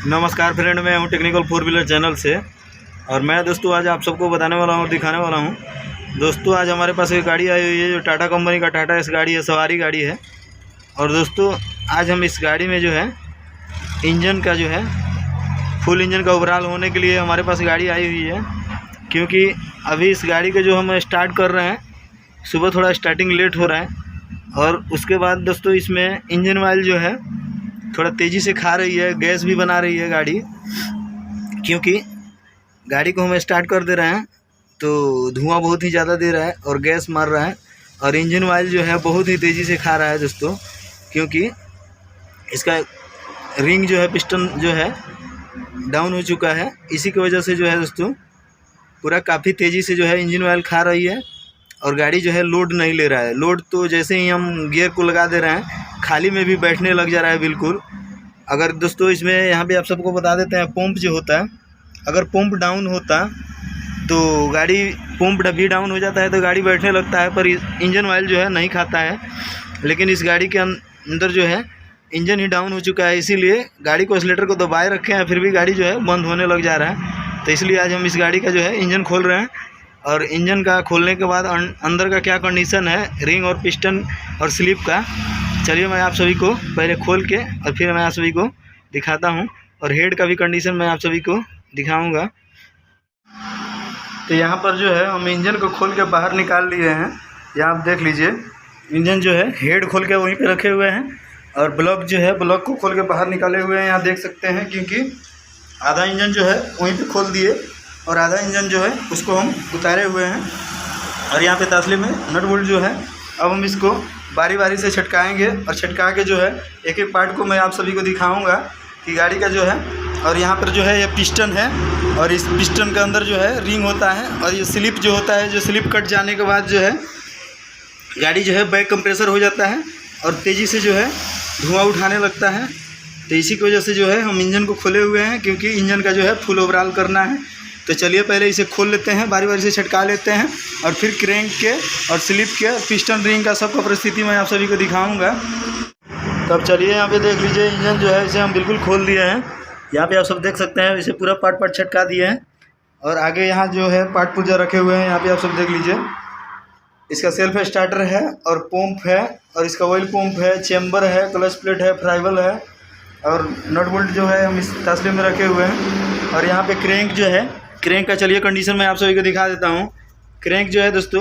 नमस्कार फ्रेंड, मैं हूं टेक्निकल फोर व्हीलर चैनल से। और मैं दोस्तों आज आप सबको बताने वाला हूं और दिखाने वाला हूं। दोस्तों आज हमारे पास एक गाड़ी आई हुई है जो टाटा कंपनी का टाटा एस गाड़ी है, सवारी गाड़ी है। और दोस्तों आज हम इस गाड़ी में जो है इंजन का जो है फुल इंजन का ओवरऑल होने के लिए हमारे पास गाड़ी आई हुई है। क्योंकि अभी इस गाड़ी को जो हम स्टार्ट कर रहे हैं, सुबह थोड़ा स्टार्टिंग लेट हो रहा है। और उसके बाद दोस्तों इसमें इंजन ऑयल जो है थोड़ा तेज़ी से खा रही है, गैस भी बना रही है गाड़ी। क्योंकि गाड़ी को हम स्टार्ट कर दे रहे हैं तो धुआं बहुत ही ज़्यादा दे रहा है और गैस मार रहा है। और इंजन ऑयल जो है बहुत ही तेज़ी से खा रहा है दोस्तों। क्योंकि इसका रिंग जो है, पिस्टन जो है डाउन हो चुका है। इसी की वजह से जो है दोस्तों पूरा काफ़ी तेज़ी से जो है इंजन ऑयल खा रही है। और गाड़ी जो है लोड नहीं ले रहा है। लोड तो जैसे ही हम गियर को लगा दे रहे हैं खाली में भी बैठने लग जा रहा है बिल्कुल। अगर दोस्तों इसमें यहाँ पे आप सबको बता देते हैं, पंप जो होता है, अगर पंप डाउन होता तो गाड़ी पंप भी डाउन हो जाता है तो गाड़ी बैठने लगता है, पर इंजन ऑयल जो है नहीं खाता है। लेकिन इस गाड़ी के अंदर जो है इंजन ही डाउन हो चुका है, इसीलिए गाड़ी को एक्सीलेटर को दबाए रखे हैं, फिर भी गाड़ी जो है बंद होने लग जा रहा है। तो इसलिए आज हम इस गाड़ी का जो है इंजन खोल रहे हैं। और इंजन का खोलने के बाद अंदर का क्या कंडीशन है रिंग और पिस्टन और स्लिप का, चलिए मैं आप सभी को पहले खोल के और फिर मैं आप सभी को दिखाता हूं। और हेड का भी कंडीशन मैं आप सभी को दिखाऊंगा। तो यहाँ पर जो है हम इंजन को खोल के बाहर निकाल लिए हैं। यहाँ आप देख लीजिए, इंजन जो है हेड खोल के वहीं पे रखे हुए हैं और ब्लॉक जो है ब्लॉक को खोल के बाहर निकाले हुए हैं, यहाँ देख सकते हैं। क्योंकि आधा इंजन जो है वहीं पे खोल दिए और आधा इंजन जो है उसको हम उतारे हुए हैं। और यहाँ पे तसले में नट बोल्ट जो है अब हम इसको बारी बारी से छटकाएंगे और छटका के जो है एक एक पार्ट को मैं आप सभी को दिखाऊंगा कि गाड़ी का जो है। और यहाँ पर जो है ये पिस्टन है और इस पिस्टन के अंदर जो है रिंग होता है। और ये स्लिप जो होता है, जो स्लिप कट जाने के बाद जो है गाड़ी जो है बैक कंप्रेसर हो जाता है और तेज़ी से जो है धुआं उठाने लगता है। तो इसी की वजह से जो है हम इंजन को खोले हुए हैं, क्योंकि इंजन का जो है फुल ओवरऑल करना है। तो चलिए पहले इसे खोल लेते हैं, बारी बारी से छटका लेते हैं और फिर क्रैंक के और स्लिप के और पिस्टन रिंग का सबका परिस्थिति मैं आप सभी को दिखाऊंगा। तब चलिए यहाँ पे देख लीजिए, इंजन जो है इसे हम बिल्कुल खोल दिए हैं। यहाँ पे आप सब देख सकते हैं, इसे पूरा पार्ट छटका दिए हैं। और आगे यहाँ जो है पार्ट पुर्जा रखे हुए हैं, यहाँ पे आप सब देख लीजिए। इसका सेल्फ स्टार्टर है और पंप है और इसका ऑयल पंप है, चैम्बर है, क्लच प्लेट है, फ्राइवल है और नट बोल्ट जो है हम इस तसले में रखे हुए हैं। और यहाँ पे क्रैंक जो है, क्रैंक का चलिए कंडीशन मैं आप सभी को दिखा देता हूँ। क्रैंक जो है दोस्तों,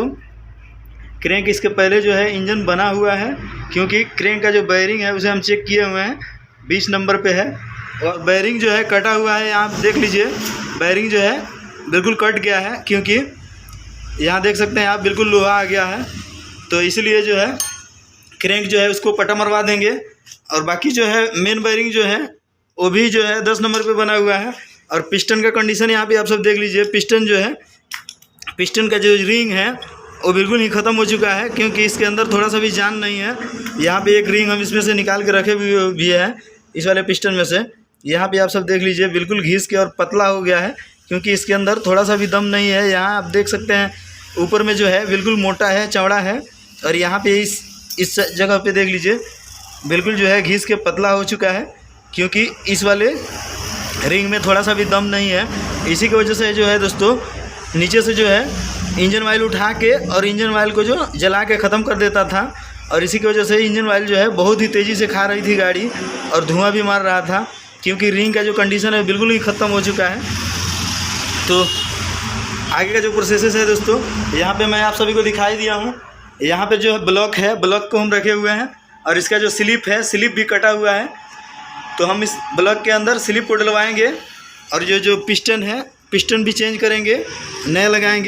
क्रैंक इसके पहले जो है इंजन बना हुआ है। क्योंकि क्रैंक का जो बेयरिंग है उसे हम चेक किए हुए हैं, 20 नंबर पे है। और बेयरिंग जो है कटा हुआ है, आप देख लीजिए बेयरिंग जो है बिल्कुल कट गया है। क्योंकि यहाँ देख सकते हैं आप, बिल्कुल लोहा आ गया है। तो इसलिए जो है क्रैंक जो है उसको पटा मरवा देंगे। और बाकी जो है मेन बेयरिंग जो है वो भी जो है 10 नंबर पे बना हुआ है। और पिस्टन का कंडीशन यहाँ पे आप सब देख लीजिए। पिस्टन जो है, पिस्टन का जो रिंग है वो बिल्कुल ही ख़त्म हो चुका है। क्योंकि इसके अंदर थोड़ा सा भी जान नहीं है। यहाँ पे एक रिंग हम इसमें से निकाल के रखे भी है, इस वाले पिस्टन में से। यहाँ पे आप सब देख लीजिए, बिल्कुल घिस के और पतला हो गया है। क्योंकि इसके अंदर थोड़ा सा भी दम नहीं है। यहाँ आप देख सकते हैं ऊपर में जो है बिल्कुल मोटा है, चौड़ा है। और यहाँ पे इस जगह पे देख लीजिए बिल्कुल जो है घिस के पतला हो चुका है। क्योंकि इस वाले रिंग में थोड़ा सा भी दम नहीं है। इसी की वजह से जो है दोस्तों नीचे से जो है इंजन ऑयल उठा के और इंजन ऑयल को जो जला के ख़त्म कर देता था। और इसी की वजह से इंजन ऑयल जो है बहुत ही तेज़ी से खा रही थी गाड़ी और धुआं भी मार रहा था। क्योंकि रिंग का जो कंडीशन है बिल्कुल ही ख़त्म हो चुका है। तो आगे का जो प्रोसेस है दोस्तों, यहाँ पे मैं आप सभी को दिखाई दिया हूँ। यहाँ पे जो है ब्लॉक है, ब्लॉक को हम रखे हुए हैं। और इसका जो स्लिप है, स्लिप भी कटा हुआ है। तो हम इस ब्लॉक के अंदर स्लिप को डलवाएंगे। और जो पिस्टन है, पिस्टन भी चेंज करेंगे, नए लगाएंगे।